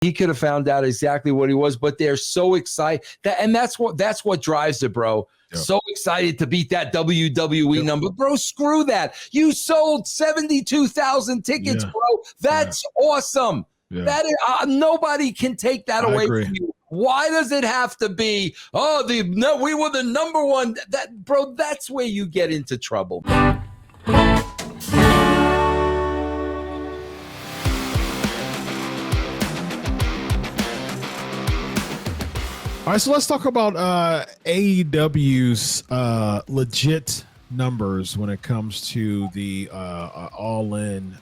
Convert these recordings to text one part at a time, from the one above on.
He could have found out exactly what he was, but they're so excited and that's what drives it, bro. Yep. So excited to beat that WWE number, bro. Screw that. You sold 72,000 tickets, bro. That's awesome. Yeah. That is, nobody can take that away from you. Why does it have to be? We were the number one. Bro, that's where you get into trouble. All right, so let's talk about AEW's legit numbers when it comes to the all-in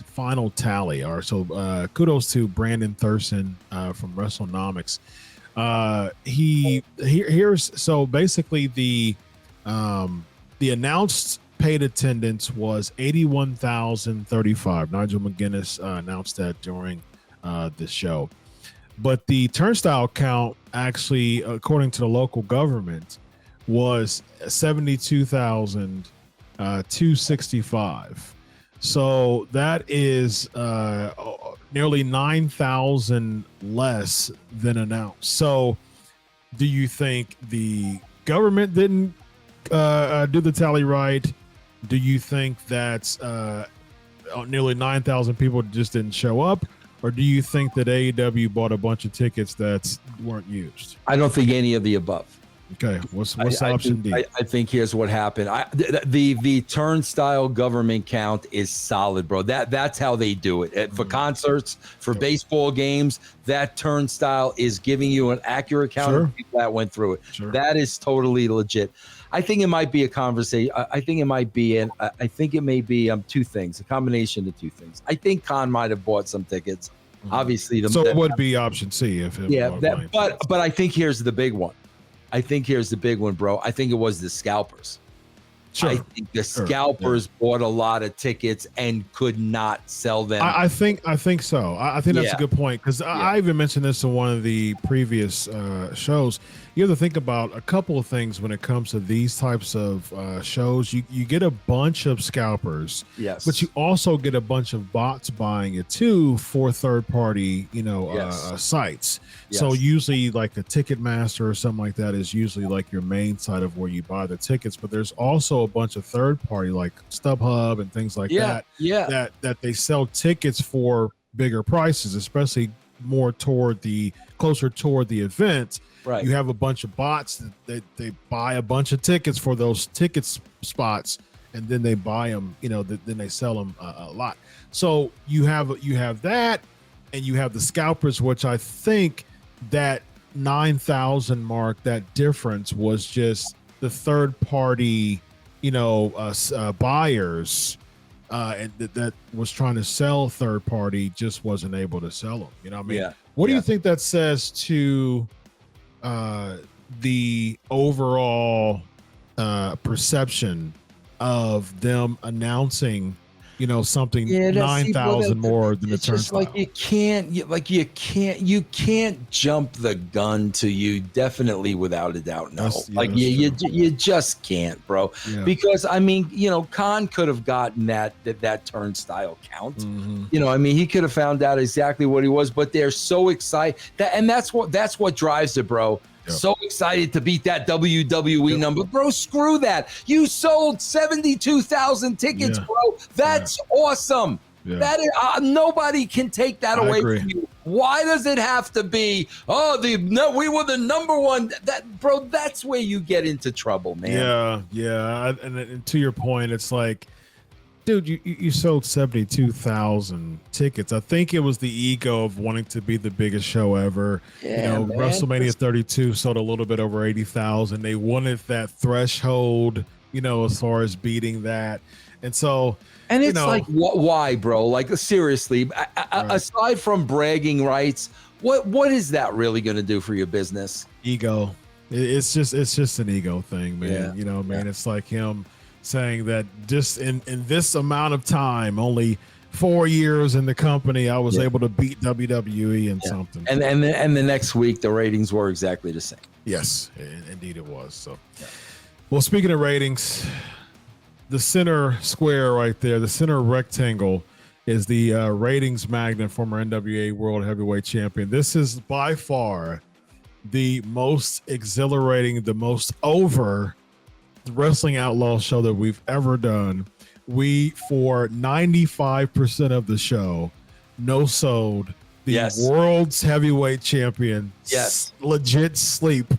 final tally. All right, so kudos to Brandon Thurston from WrestleNomics. So basically the announced paid attendance was 81,035. Nigel McGuinness announced that during the show. But the turnstile count actually, according to the local government, was 72,265. So that is nearly 9,000 less than announced. So do you think the government didn't do the tally right? Do you think that nearly 9,000 people just didn't show up? Or do you think that AEW bought a bunch of tickets that weren't used? I don't think any of the above. Okay, what's option D? I think here's what happened. The turnstile government count is solid, bro. That's how they do it. For concerts, for baseball games, that turnstile is giving you an accurate count of people that went through it. Sure. That is totally legit. I think it might be a conversation. I think it may be two things, a combination of two things. I think Khan might have bought some tickets. Obviously, it would be option C but I think here's the big one. Bro. I think it was the scalpers. Sure. I think the scalpers bought a lot of tickets and could not sell them. I think so. I think that's a good point because I even mentioned this in one of the previous shows. You have to think about a couple of things when it comes to these types of shows. You get a bunch of scalpers, but you also get a bunch of bots buying it too for third-party, sites. Yes. So usually, like a Ticketmaster or something like that is usually like your main site of where you buy the tickets. But there's also a bunch of third-party like StubHub and things like that they sell tickets for bigger prices, especially closer toward the event. Right. You have a bunch of bots that they buy a bunch of tickets for those ticket spots, and then they buy them. Then they sell them a lot. So you have that, and you have the scalpers, which I think that 9,000 mark, that difference was just the third party, buyers, and that was trying to sell third party just wasn't able to sell them. You know what I mean? Yeah. What do you think that says to the overall perception of them announcing, something 9,000 more than the turnstile? Like you can't jump the gun to you definitely without a doubt. No, you just can't, bro. Yeah. Because Khan could have gotten that turnstile count. Mm-hmm. He could have found out exactly what he was, but they're so excited and that's what drives it, bro. Yep. So excited to beat that WWE number, bro. Screw that. You sold 72,000 tickets, bro. That's awesome. Yeah. That is, nobody can take that away from you. Why does it have to be? We were the number one. Bro, that's where you get into trouble, man. Yeah. And to your point, it's like, dude, you sold 72,000 tickets. I think it was the ego of wanting to be the biggest show ever. Yeah, man. WrestleMania 32 sold a little bit over 80,000. They wanted that threshold, as far as beating that. And so, and it's like, why, bro? Like, seriously, aside from bragging rights, what is that really going to do for your business? Ego. It's just an ego thing, man. Yeah. It's like him saying that just in this amount of time, only 4 years in the company, I was able to beat WWE and something. And the next week, the ratings were exactly the same. Yes, indeed it was. So, well, speaking of ratings, the center square right there, the center rectangle is the ratings magnet, former NWA World Heavyweight Champion. This is by far the most exhilarating, the most over Wrestling Outlaws show that we've ever done. We, for 95% of the show, no-sold the world's heavyweight champion. Legit sleep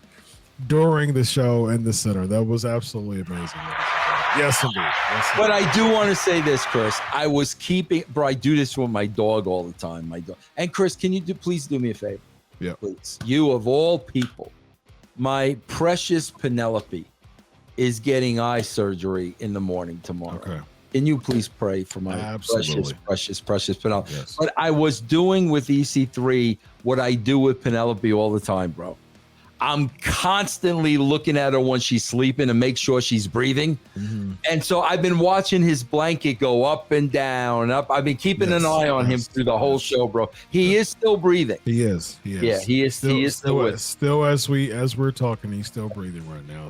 during the show in the center. That was absolutely amazing. Yes, indeed. But I do want to say this, Chris. I was keeping, bro, I do this with my dog all the time. My dog. And Chris, can you please do me a favor? Yeah. Please. You, of all people, my precious Penelope is getting eye surgery in the morning tomorrow. Okay. Can you please pray for my precious Penelope? Yes. But I was doing with EC3 what I do with Penelope all the time, bro. I'm constantly looking at her when she's sleeping to make sure she's breathing. Mm-hmm. And so I've been watching his blanket go up and down. I've been keeping an eye on him through the whole show, bro. He is still breathing. He is. Yeah, he is still as we're talking, he's still breathing right now.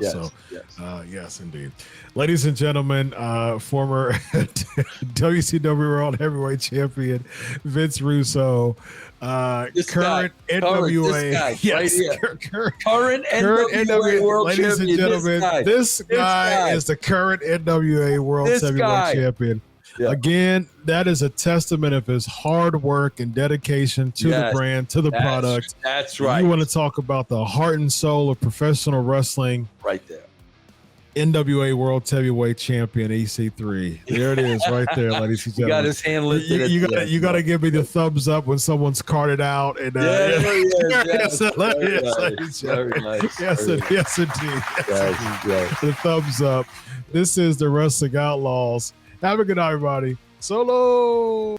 Yes, indeed. Ladies and gentlemen, former WCW World Heavyweight Champion Vince Russo, current NWA, current NWA World ladies Champion. And gentlemen, this guy is the current NWA World Heavyweight Champion. Yeah. Again, that is a testament of his hard work and dedication to the brand, to the product. That's right. You want to talk about the heart and soul of professional wrestling? Right there. NWA World Heavyweight Champion EC3. There it is, right there, ladies and gentlemen. He got his hand lifted. You got to give me the thumbs up when someone's carded out. And very nice. Yes, indeed. The thumbs up. This is the Wrestling Outlaws. Have a good night, everybody. Solo.